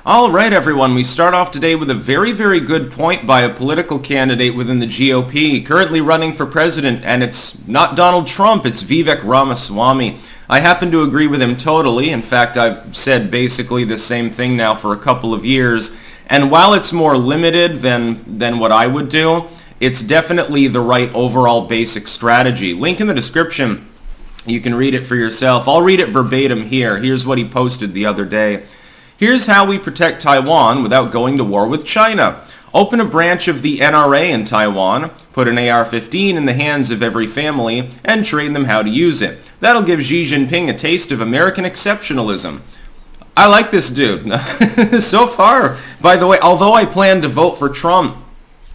All right, everyone, we start off today with a very, very good point by a political candidate within the GOP, currently running for president, and it's not Donald Trump, it's Vivek Ramaswamy. I happen to agree with him totally. In fact, I've said basically the same thing now for a couple of years, and while it's more limited than what I would do, it's definitely the right overall basic strategy. Link in the description. You can read it for yourself. I'll read it verbatim here. Here's what he posted the other day. Here's how we protect Taiwan without going to war with China. Open a branch of the NRA in Taiwan, put an AR-15 in the hands of every family, and train them how to use it. That'll give Xi Jinping a taste of American exceptionalism. I like this dude. So far, by the way, although I plan to vote for Trump,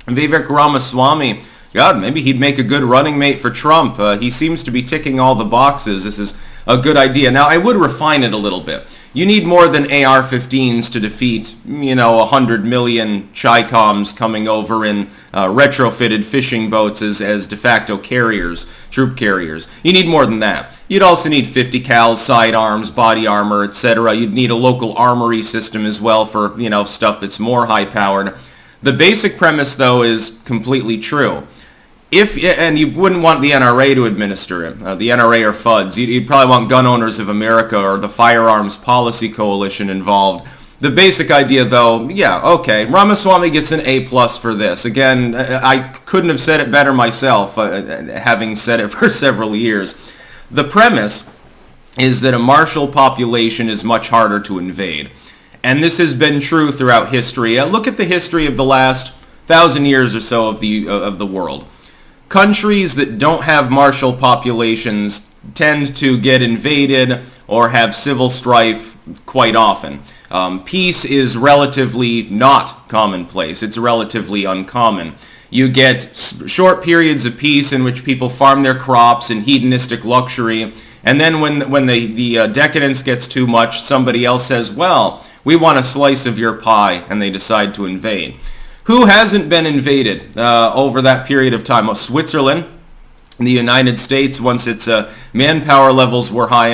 Vivek Ramaswamy, God, maybe he'd make a good running mate for Trump. He seems to be ticking all the boxes. This is a good idea. Now, I would refine it a little bit. You need more than AR-15s to defeat, 100 million Chi-Coms coming over in retrofitted fishing boats as de facto carriers, troop carriers. You need more than that. You'd also need 50 cal sidearms, body armor, etc. You'd need a local armory system as well for, stuff that's more high-powered. The basic premise, though, is completely true. And you wouldn't want the NRA to administer it. The NRA are FUDs. You'd probably want Gun Owners of America or the Firearms Policy Coalition involved. The basic idea, though, yeah, okay, Ramaswamy gets an A+ for this. Again, I couldn't have said it better myself, having said it for several years. The premise is that a martial population is much harder to invade. And this has been true throughout history. Look at the history of the last 1,000 years or so of the world. Countries that don't have martial populations tend to get invaded or have civil strife quite often. Peace is relatively not commonplace. It's relatively uncommon. You get short periods of peace in which people farm their crops in hedonistic luxury, and then when the decadence gets too much, somebody else says, well, we want a slice of your pie, and they decide to invade. Who hasn't been invaded over that period of time? Well, Switzerland, the United States, once its manpower levels was high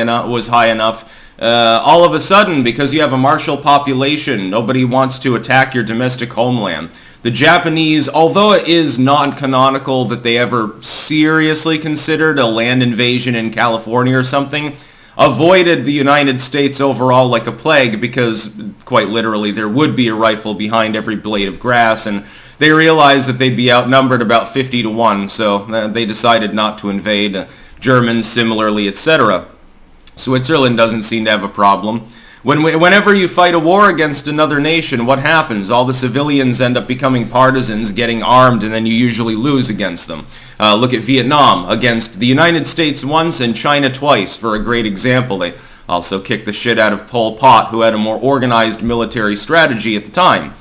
enough, all of a sudden, because you have a martial population, nobody wants to attack your domestic homeland. The Japanese, although it is non-canonical that they ever seriously considered a land invasion in California or something, avoided the United States overall like a plague because, quite literally, there would be a rifle behind every blade of grass, and they realized that they'd be outnumbered about 50-1, so they decided not to invade. Germans similarly, etc. Switzerland doesn't seem to have a problem. Whenever you fight a war against another nation, what happens? All the civilians end up becoming partisans, getting armed, and then you usually lose against them. Look at Vietnam against the United States once and China twice for a great example. They also kicked the shit out of Pol Pot, who had a more organized military strategy at the time.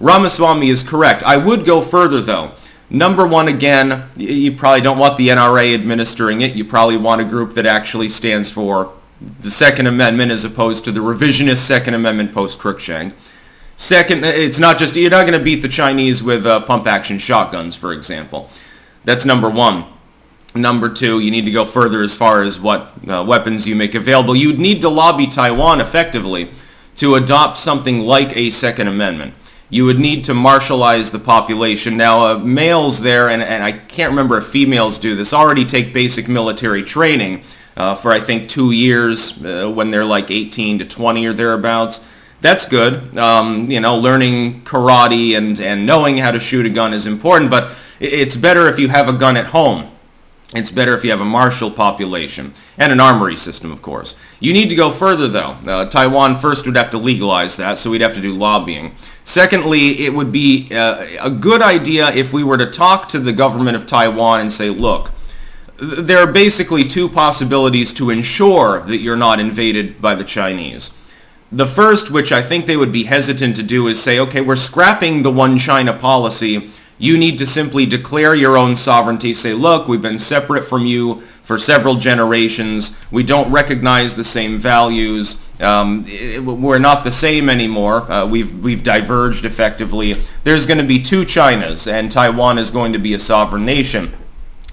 Ramaswamy is correct. I would go further, though. Number one, again, you probably don't want the NRA administering it. You probably want a group that actually stands for the Second Amendment as opposed to the revisionist Second Amendment post-Cruikshank. Second, it's not just, you're not going to beat the Chinese with pump-action shotguns, for example. That's number one. Number two, you need to go further as far as what weapons you make available. You'd need to lobby Taiwan effectively to adopt something like a Second Amendment. You would need to martialize the population. Now, males there, and I can't remember if females do this, already take basic military training for, I think, 2 years when they're like 18 to 20 or thereabouts. That's good. Learning karate and knowing how to shoot a gun is important, but it's better if you have a gun at home. It's better if you have a martial population and an armory system, of course. You need to go further, though. Taiwan first would have to legalize that, so we'd have to do lobbying. Secondly, it would be a good idea if we were to talk to the government of Taiwan and say, look, there are basically two possibilities to ensure that you're not invaded by the Chinese. The first, which I think they would be hesitant to do, is say, okay, we're scrapping the one China policy. You need to simply declare your own sovereignty. Say, look, we've been separate from you for several generations. We don't recognize the same values. We're not the same anymore. We've diverged effectively. There's going to be two Chinas, and Taiwan is going to be a sovereign nation.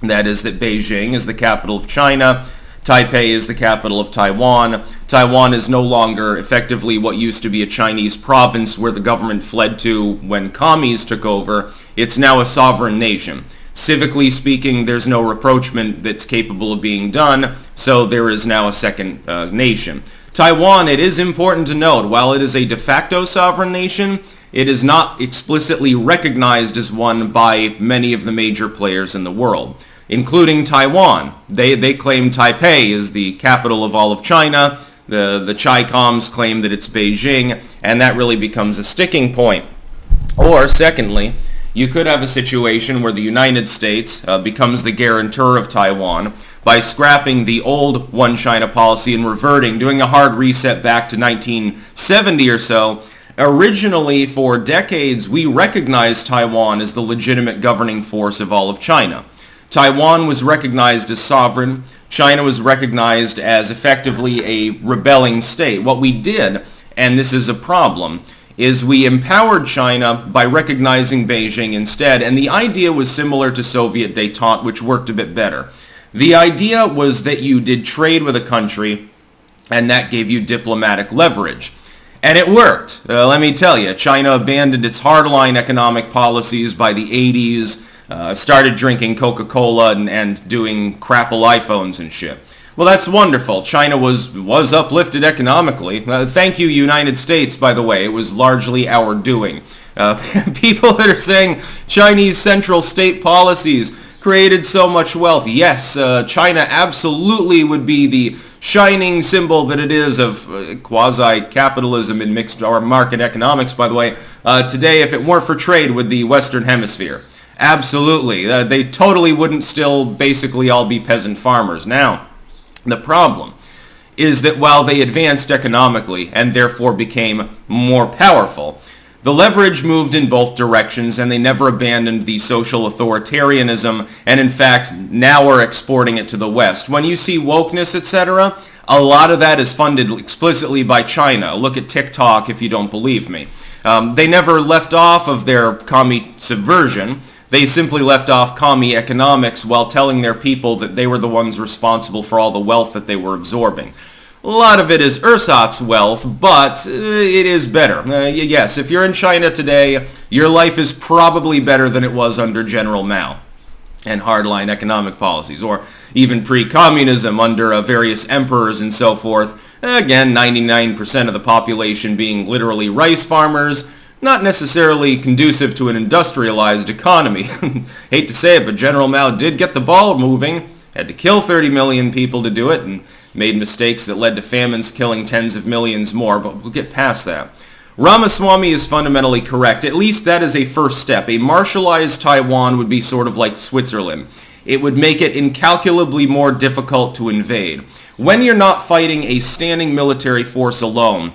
That is that Beijing is the capital of China. Taipei is the capital of Taiwan. Taiwan is no longer effectively what used to be a Chinese province where the government fled to when commies took over. It's now a sovereign nation. Civically speaking, there's no rapprochement that's capable of being done, so there is now a second nation. Taiwan, it is important to note, while it is a de facto sovereign nation, it is not explicitly recognized as one by many of the major players in the world, including Taiwan. They claim Taipei is the capital of all of China. The Chi-Coms claim that it's Beijing, and that really becomes a sticking point. Or, secondly, you could have a situation where the United States becomes the guarantor of Taiwan by scrapping the old one China policy and reverting, doing a hard reset back to 1970 or so. Originally, for decades, we recognized Taiwan as the legitimate governing force of all of China. Taiwan was recognized as sovereign. China was recognized as effectively a rebelling state. What we did, and this is a problem, is we empowered China by recognizing Beijing instead, and the idea was similar to Soviet détente, which worked a bit better. The idea was that you did trade with a country, and that gave you diplomatic leverage. And it worked. Let me tell you, China abandoned its hardline economic policies by the 80s, started drinking Coca-Cola and doing crapple iPhones and shit. Well, that's wonderful. China was uplifted economically. Thank you, United States, by the way. It was largely our doing. People that are saying Chinese central state policies created so much wealth. Yes, China absolutely would be the shining symbol that it is of quasi-capitalism in mixed or market economics, by the way, today if it weren't for trade with the Western Hemisphere. Absolutely. They totally wouldn't still basically all be peasant farmers. Now, the problem is that while they advanced economically and therefore became more powerful, the leverage moved in both directions and they never abandoned the social authoritarianism, and in fact now are exporting it to the West. When you see wokeness, etc., a lot of that is funded explicitly by China. Look at TikTok if you don't believe me. They never left off of their commie subversion. They simply left off commie economics while telling their people that they were the ones responsible for all the wealth that they were absorbing. A lot of it is ersatz wealth, but it is better. Yes, if you're in China today, your life is probably better than it was under General Mao and hardline economic policies, or even pre-communism under various emperors and so forth. Again, 99% of the population being literally rice farmers, not necessarily conducive to an industrialized economy. Hate to say it, but General Mao did get the ball moving, had to kill 30 million people to do it, and made mistakes that led to famines killing tens of millions more, but we'll get past that. Ramaswamy is fundamentally correct. At least that is a first step. A martialized Taiwan would be sort of like Switzerland. It would make it incalculably more difficult to invade. When you're not fighting a standing military force alone,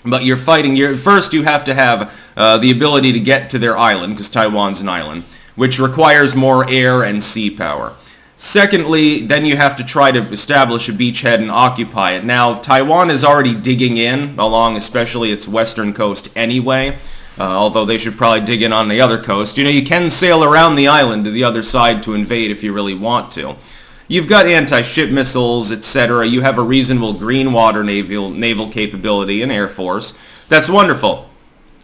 but you're fighting, first you have to have the ability to get to their island, because Taiwan's an island, which requires more air and sea power. Secondly, then you have to try to establish a beachhead and occupy it. Now, Taiwan is already digging in along especially its western coast anyway, although they should probably dig in on the other coast. You know, you can sail around the island to the other side to invade if you really want to. You've got anti-ship missiles, etc. You have a reasonable green water naval capability and air force. That's wonderful.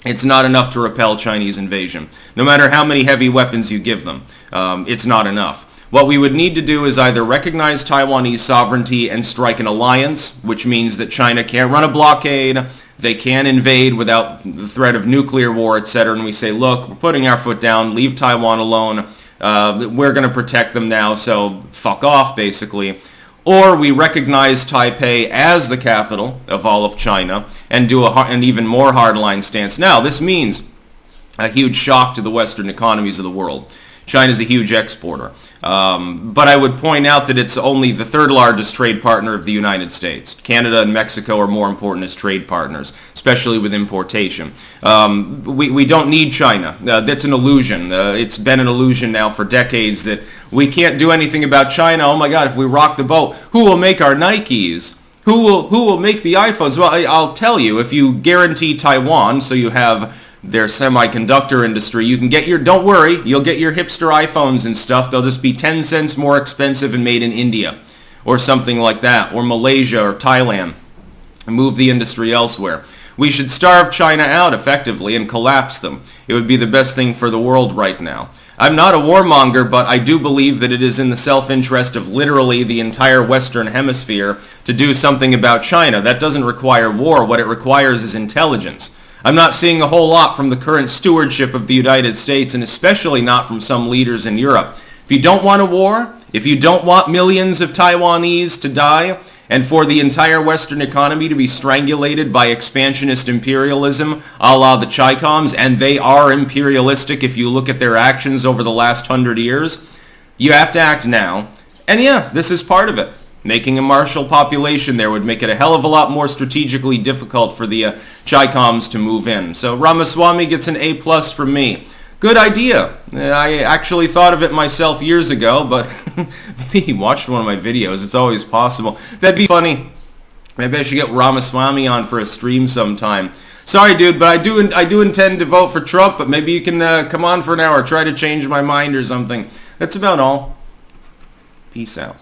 It's not enough to repel Chinese invasion. No matter how many heavy weapons you give them, it's not enough. What we would need to do is either recognize Taiwanese sovereignty and strike an alliance, which means that China can't run a blockade, they can invade without the threat of nuclear war, etc. And we say, look, we're putting our foot down, leave Taiwan alone, we're going to protect them now, so fuck off, basically. Or we recognize Taipei as the capital of all of China and do an even more hardline stance. Now, this means a huge shock to the Western economies of the world. China's a huge exporter. But I would point out that it's only the third largest trade partner of the United States. Canada and Mexico are more important as trade partners, especially with importation. We don't need China. That's an illusion. It's been an illusion now for decades that we can't do anything about China. Oh my God, if we rock the boat, who will make our Nikes? Who will make the iPhones? Well, I'll tell you, if you guarantee Taiwan, so you have their semiconductor industry, you can get don't worry, you'll get your hipster iPhones and stuff. They'll just be 10 cents more expensive and made in India or something like that, or Malaysia or Thailand. move the industry elsewhere. We should starve China out effectively and collapse them. It would be the best thing for the world right now. I'm not a warmonger, but I do believe that it is in the self-interest of literally the entire Western Hemisphere to do something about China. That doesn't require war. What it requires is intelligence. I'm not seeing a whole lot from the current stewardship of the United States, and especially not from some leaders in Europe. If you don't want a war, if you don't want millions of Taiwanese to die, and for the entire Western economy to be strangulated by expansionist imperialism a la the Chicoms, and they are imperialistic if you look at their actions over the last 100 years, you have to act now. And yeah, this is part of it. Making a martial population there would make it a hell of a lot more strategically difficult for the Chicoms to move in. So Ramaswamy gets an A+ from me. Good idea. I actually thought of it myself years ago, but maybe he watched one of my videos. It's always possible. That'd be funny. Maybe I should get Ramaswamy on for a stream sometime. Sorry, dude, but I do intend to vote for Trump, but maybe you can come on for an hour, try to change my mind or something. That's about all. Peace out.